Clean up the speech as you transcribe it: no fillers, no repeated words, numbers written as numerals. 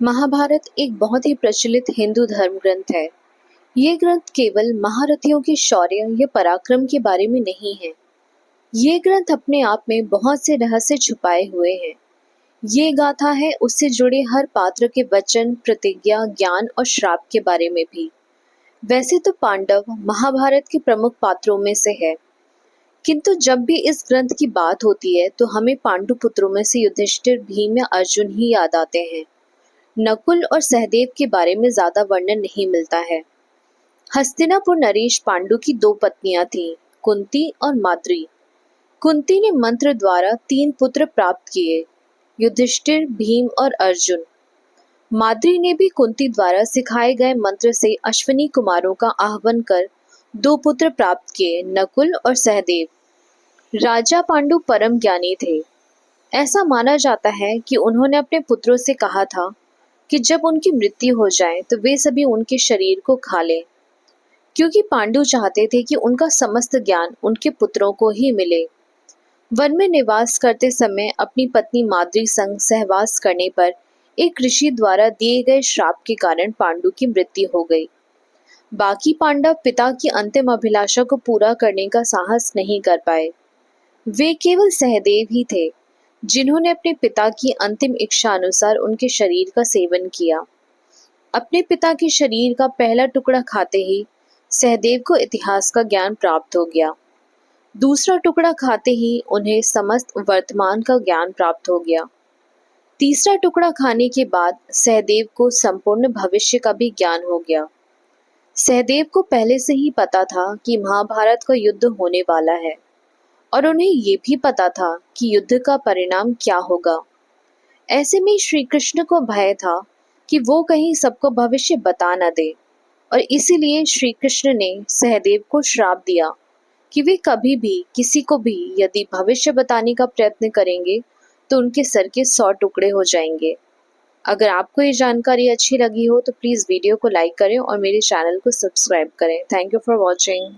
महाभारत एक बहुत ही प्रचलित हिंदू धर्म ग्रंथ है। ये ग्रंथ केवल महारथियों के शौर्य या पराक्रम के बारे में नहीं है। ये ग्रंथ अपने आप में बहुत से रहस्य छुपाए हुए हैं। ये गाथा है उससे जुड़े हर पात्र के वचन, प्रतिज्ञा, ज्ञान और श्राप के बारे में भी। वैसे तो पांडव महाभारत के प्रमुख पात्रों में से है, किंतु जब भी इस ग्रंथ की बात होती है तो हमें पांडु पुत्रों में से युधिष्ठिर, भीम या अर्जुन ही याद आते हैं। नकुल और सहदेव के बारे में ज्यादा वर्णन नहीं मिलता है। हस्तिनापुर नरेश पांडु की दो पत्नियां थीं, कुंती और माद्री। कुंती ने मंत्र द्वारा 3 पुत्र प्राप्त किए, युधिष्ठिर, भीम और अर्जुन। माद्री ने भी कुंती द्वारा सिखाए गए मंत्र से अश्विनी कुमारों का आह्वान कर 2 पुत्र प्राप्त किए, नकुल और सहदेव। राजा पांडु परम ज्ञानी थे। ऐसा माना जाता है कि उन्होंने अपने पुत्रों से कहा था कि जब उनकी मृत्यु हो जाए तो वे सभी उनके शरीर को खा लें, क्योंकि पांडु चाहते थे कि उनका समस्त ज्ञान उनके पुत्रों को ही मिले। वन में निवास करते समय अपनी पत्नी माद्री संग सहवास करने पर एक ऋषि द्वारा दिए गए श्राप के कारण पांडु की मृत्यु हो गई। बाकी पांडव पिता की अंतिम अभिलाषा को पूरा करने का साहस नहीं कर पाए। वे केवल सहदेव ही थे जिन्होंने अपने पिता की अंतिम इच्छा अनुसार उनके शरीर का सेवन किया। अपने पिता के शरीर का पहला टुकड़ा खाते ही सहदेव को इतिहास का ज्ञान प्राप्त हो गया। दूसरा टुकड़ा खाते ही उन्हें समस्त वर्तमान का ज्ञान प्राप्त हो गया। तीसरा टुकड़ा खाने के बाद सहदेव को संपूर्ण भविष्य का भी ज्ञान हो गया। सहदेव को पहले से ही पता था कि महाभारत का युद्ध होने वाला है और उन्हें ये भी पता था कि युद्ध का परिणाम क्या होगा। ऐसे में श्री कृष्ण को भय था कि वो कहीं सबको भविष्य बता न दे, और इसीलिए श्री कृष्ण ने सहदेव को श्राप दिया कि वे कभी भी किसी को भी यदि भविष्य बताने का प्रयत्न करेंगे तो उनके सर के 100 टुकड़े हो जाएंगे। अगर आपको ये जानकारी अच्छी लगी हो तो प्लीज़ वीडियो को लाइक करें और मेरे चैनल को सब्सक्राइब करें। Thank you for watching.